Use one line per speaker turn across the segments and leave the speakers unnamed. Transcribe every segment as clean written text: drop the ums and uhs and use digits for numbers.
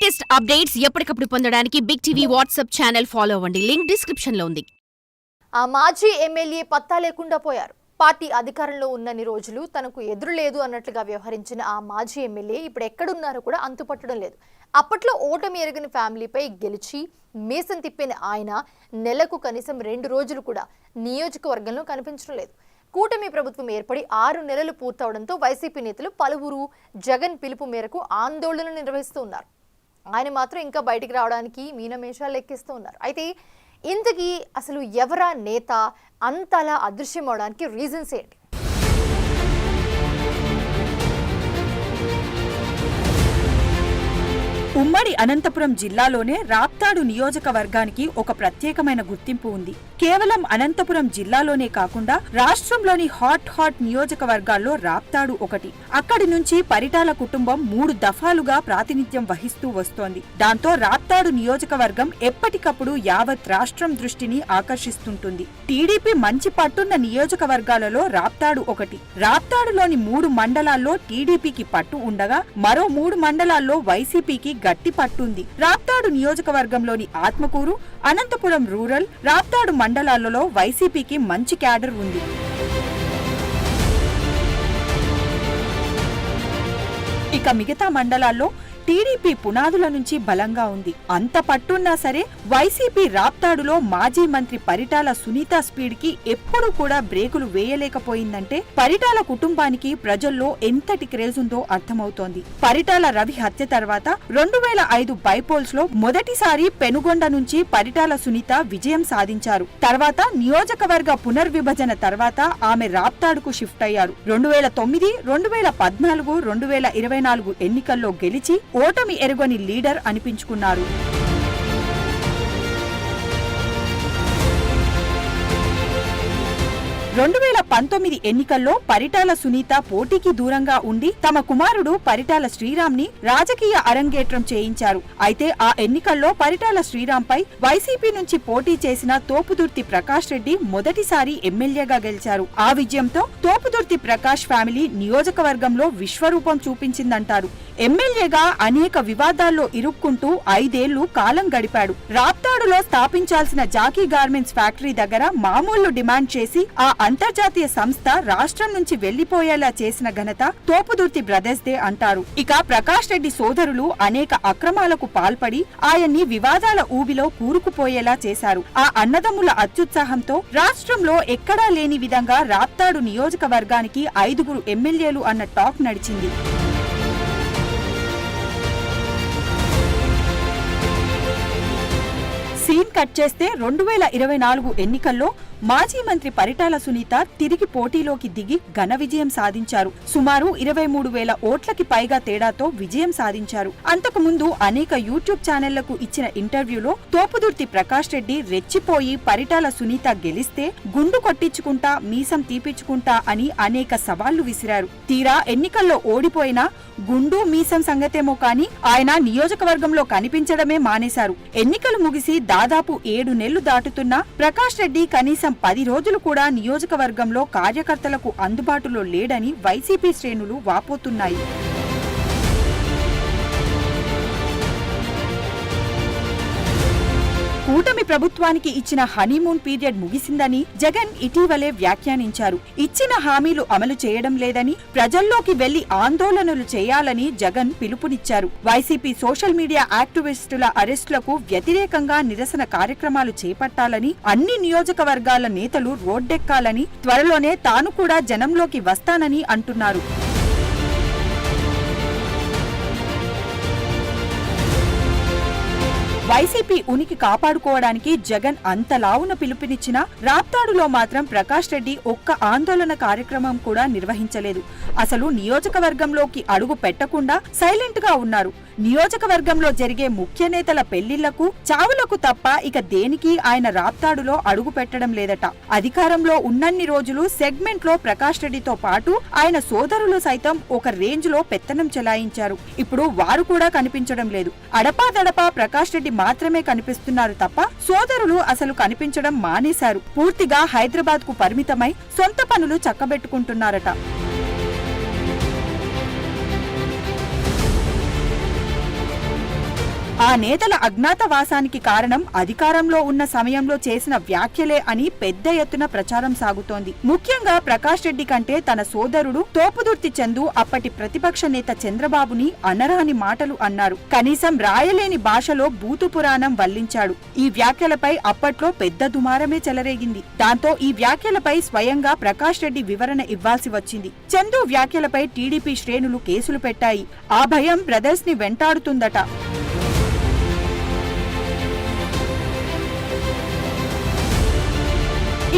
Latest updates ఎప్పటికప్పుడు పొందడానికి big TV WhatsApp channel follow అవ్వండి. లింక్ డిస్క్రిప్షన్ లో ఉంది.
ఆ మాజీ ఎమ్మెల్యే పత్తా లేకుండా పోయారు. పార్టీ అధికారంలో ఉన్నన్ని రోజులు తనకు ఎదురు లేదు అన్నట్లుగా వ్యవహరించిన ఆ మాజీ ఎమ్మెల్యే ఇప్పుడు ఎక్కడున్నారో కూడా అంతుపట్టడం లేదు. అప్పట్లో ఓటమి ఎరగని ఫ్యామిలీపై గెలిచి మీసం తిప్పిన ఆయన నెలకు కనీసం 2 రోజులు కూడా నియోజకవర్గంలో కనిపించడం లేదు. కూటమి ప్రభుత్వం ఏర్పడి 6 నెలలు పూర్తవడంతో వైసీపీ నేతలు పలువురు జగన్ పిలుపు మేరకు ఆందోళనలు నిర్వహిస్తూ ఉన్నారు. ఆయన మాత్రం ఇంకా బయటికి రావడానికి మీనమేషాలు లెక్కిస్తూ ఉన్నారు. అయితే ఇంతకీ అసలు ఎవరా నేత అంతలా అదృశ్యం అవడానికి రీజన్స్ ఏంటి?
ఉమ్మడి అనంతపురం జిల్లాలోనే రాప్తాడు నియోజకవర్గానికి ఒక ప్రత్యేకమైన గుర్తింపు ఉంది. కేవలం అనంతపురం జిల్లాలోనే కాకుండా రాష్ట్రంలోని హాట్ నియోజకవర్గాల్లో రాప్తాడు ఒకటి. అక్కడి నుంచి పరిటాల కుటుంబం 3 దఫాలుగా ప్రాతినిధ్యం వహిస్తూ వస్తోంది. దాంతో రాప్తాడు నియోజకవర్గం ఎప్పటికప్పుడు యావత్ రాష్ట్రం దృష్టిని ఆకర్షిస్తుంటుంది. టీడీపీ మంచి పట్టున్న నియోజకవర్గాలలో రాప్తాడు ఒకటి. రాప్తాడులోని 3 మండలాల్లో టీడీపీకి పట్టు ఉండగా మరో 3 మండలాల్లో వైసీపీకి గట్టి పట్టుంది. రాప్తాడు నియోజకవర్గంలోని ఆత్మకూరు, అనంతపురం రూరల్, రాప్తాడు మండలాలలో వైసీపీకి మంచి క్యాడర్ ఉంది. ఇక మిగతా మండలాల్లో టీడీపీ పునాదుల నుంచి బలంగా ఉంది. అంత పట్టున్నా సరే వైసీపీ రాప్తాడులో మాజీ మంత్రి పరిటాల సునీత స్పీడ్ కి ఎప్పుడు కూడా బ్రేకులు వేయలేకపోయిందంటే పరిటాల కుటుంబానికి ప్రజల్లో ఎంతటి క్రేజ్ ఉందో అర్థమవుతోంది. పరిటాల రవి హత్య తర్వాత 2005 బైపోల్స్ లో మొదటిసారి పెనుగొండ నుంచి పరిటాల సునీత విజయం సాధించారు. తర్వాత నియోజకవర్గ పునర్విభజన తర్వాత ఆమె రాప్తాడుకు షిఫ్ట్ అయ్యారు. 2009, 2014, 2024 ఎన్నికల్లో గెలిచి ఓటమి ఎరుగని లీడర్ అనిపించుకున్నారు. 2019 ఎన్నికల్లో పరిటాల సునీత పోటీకి దూరంగా ఉండి తమ కుమారుడు పరిటాల శ్రీరామ్ ని రాజకీయ అరంగేట్రం చేయించారు. అయితే ఆ ఎన్నికల్లో పరిటాల శ్రీరామ్ పై వైసీపీ నుంచి పోటీ చేసిన తోపుదుర్తి ప్రకాష్ రెడ్డి మొదటిసారి ఎమ్మెల్యేగా గెలిచారు. ఆ విజయంతో తోపుదుర్తి ప్రకాష్ ఫ్యామిలీ నియోజకవర్గంలో విశ్వరూపం చూపించిందంటారు. ఎమ్మెల్యేగా అనేక వివాదాల్లో ఇరుక్కుంటూ 5 ఏళ్లు కాలం గడిపాడు. రాప్తాడులో స్థాపించాల్సిన జాకీ గార్మెంట్స్ ఫ్యాక్టరీ దగ్గర మామూలు డిమాండ్ చేసి ఆ అంతర్జాతీయ సంస్థ రాష్ట్రం నుంచి వెళ్లిపోయేలా చేసిన ఘనత తోపుదుర్తి బ్రదర్స్ దే అంటారు. ఇక ప్రకాష్ రెడ్డి సోదరులు అనేక అక్రమాలకు పాల్పడి ఆయన్ని వివాదాల ఊబిలో కూరుకుపోయేలా చేశారు. ఆ అన్నదమ్ముల అత్యుత్సాహంతో రాష్ట్రంలో ఎక్కడా లేని విధంగా రాప్తాడు నియోజకవర్గానికి 5 ఎమ్మెల్యేలు అన్న టాక్ నడిచింది. సీన్ కట్ చేస్తే 2024 ఎన్నికల్లో మాజీ మంత్రి పరిటాల సునీత తిరిగి పోటీలోకి దిగి ఘన విజయం సాధించారు. సుమారు 23,000 ఓట్లకి పైగా తేడాతో విజయం సాధించారు. అంతకుముందు అనేక యూట్యూబ్ ఛానళ్లకు ఇచ్చిన ఇంటర్వ్యూలో తోపుదుర్తి ప్రకాష్ రెడ్డి రెచ్చిపోయి పరిటాల సునీత గెలిస్తే గుండు కొట్టించుకుంటా మీసం తీపించుకుంటా అని అనేక సవాళ్లు విసిరారు. తీరా ఎన్నికల్లో ఓడిపోయినా గుండు మీసం సంగతేమో కాని ఆయన నియోజకవర్గంలో కనిపించడమే మానేశారు. ఎన్నికలు ముగిసి దాదాపు 7 నెలలు దాటుతున్నా ప్రకాష్ రెడ్డి కనీసం 10 రోజులు కూడా నియోజకవర్గంలో కార్యకర్తలకు అందుబాటులో లేడని వైసీపీ శ్రేణులు వాపోతున్నాయి. కూటమి ప్రభుత్వానికి ఇచ్చిన హనీమూన్ పీరియడ్ ముగిసిందని జగన్ ఇటీవలే వ్యాఖ్యానించారు. ఇచ్చిన హామీలు అమలు చేయడం లేదని, ప్రజల్లోకి వెళ్లి ఆందోళనలు చేయాలని జగన్ పిలుపునిచ్చారు. వైసీపీ సోషల్ మీడియా యాక్టివిస్టుల అరెస్టులకు వ్యతిరేకంగా నిరసన కార్యక్రమాలు చేపట్టాలని, అన్ని నియోజకవర్గాల నేతలు రోడ్డెక్కాలని, త్వరలోనే తాను కూడా జనంలోకి వస్తానని అంటున్నారు. వైసీపీ ఉనికి కాపాడుకోవడానికి జగన్ అంతలావున పిలుపునిచ్చినా రాప్తాడులో మాత్రం ప్రకాష్ రెడ్డి ఒక్క ఆందోళన కార్యక్రమం కూడా నిర్వహించలేదు. అసలు నియోజకవర్గంలోకి అడుగు పెట్టకుండా సైలెంట్ గా ఉన్నారు. నియోజకవర్గంలో జరిగే ముఖ్య నేతల పెళ్లిళ్లకు, చావులకు తప్ప ఇక దేనికి ఆయన రాప్తాడులో అడుగు పెట్టడం లేదట. అధికారంలో ఉన్నన్ని రోజులు సెగ్మెంట్ లో ప్రకాష్ రెడ్డితో పాటు ఆయన సోదరులు సైతం ఒక రేంజ్ లో పెత్తనం చెలాయించారు. ఇప్పుడు వారు కూడా కనిపించడం లేదు. అడపాదడపా ప్రకాష్ రెడ్డి మాత్రమే కనిపిస్తున్నారు తప్ప సోదరులు అసలు కనిపించడం మానేశారు. పూర్తిగా హైదరాబాద్ కు పరిమితమై సొంత పనులు చక్కబెట్టుకుంటున్నారట. ఆ నేతల అజ్ఞాతవాసానికి కారణం అధికారంలో ఉన్న సమయంలో చేసిన వ్యాఖ్యలే అని పెద్ద ఎత్తున ప్రచారం సాగుతోంది. ముఖ్యంగా ప్రకాష్ రెడ్డి కంటే తన సోదరుడు తోపుదుర్తి చందు అప్పటి ప్రతిపక్ష నేత చంద్రబాబుని అనరాని మాటలు అన్నారు. కనీసం రాయలేని భాషలో బూతు పురాణం వల్లించాడు. ఈ వ్యాఖ్యలపై అప్పట్లో పెద్ద దుమారమే చెలరేగింది. దాంతో ఈ వ్యాఖ్యలపై స్వయంగా ప్రకాష్ రెడ్డి వివరణ ఇవ్వాల్సి వచ్చింది. చందు వ్యాఖ్యలపై టీడీపీ శ్రేణులు కేసులు పెట్టాయి. ఆ భయం బ్రదర్స్ ని వెంటాడుతుందట.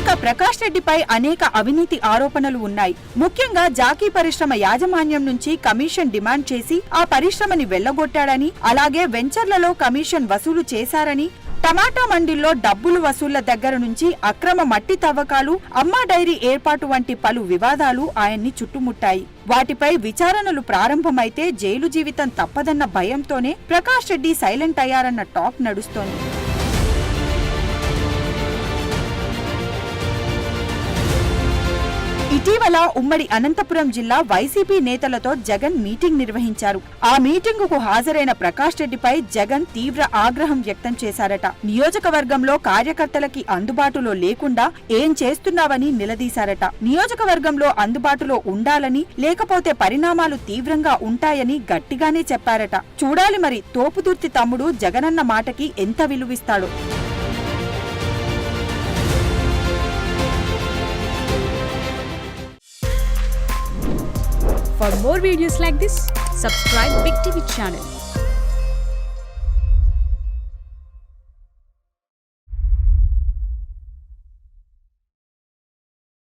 ఇక ప్రకాష్ రెడ్డిపై అనేక అవినీతి ఆరోపణలు ఉన్నాయి. ముఖ్యంగా జాకీ పరిశ్రమ యాజమాన్యం నుంచి కమిషన్ డిమాండ్ చేసి ఆ పరిశ్రమని వెళ్లగొట్టాడని, అలాగే వెంచర్లలో కమిషన్ వసూలు చేశారని, టమాటా మండీల్లో డబ్బులు వసూళ్ల దగ్గర నుంచి అక్రమ మట్టి తవ్వకాలు, అమ్మా డైరీ ఏర్పాటు వంటి పలు వివాదాలు ఆయన్ని చుట్టుముట్టాయి. వాటిపై విచారణలు ప్రారంభమైతే జైలు జీవితం తప్పదన్న భయంతోనే ప్రకాష్ రెడ్డి సైలెంట్ అయ్యారన్న టాక్ నడుస్తోంది. ఇటీవల ఉమ్మడి అనంతపురం జిల్లా వైసీపీ నేతలతో జగన్ మీటింగ్ నిర్వహించారు. ఆ మీటింగుకు హాజరైన ప్రకాష్ రెడ్డిపై జగన్ తీవ్ర ఆగ్రహం వ్యక్తం చేశారట. నియోజకవర్గంలో కార్యకర్తలకి అందుబాటులో లేకుండా ఏం చేస్తున్నావని నిలదీశారట. నియోజకవర్గంలో అందుబాటులో ఉండాలని, లేకపోతే పరిణామాలు తీవ్రంగా ఉంటాయని గట్టిగానే చెప్పారట. చూడాలి మరి తోపుదుర్తి తమ్ముడు జగనన్న మాటకి ఎంత విలువిస్తాడో.
For more videos like this, subscribe Big TV channel.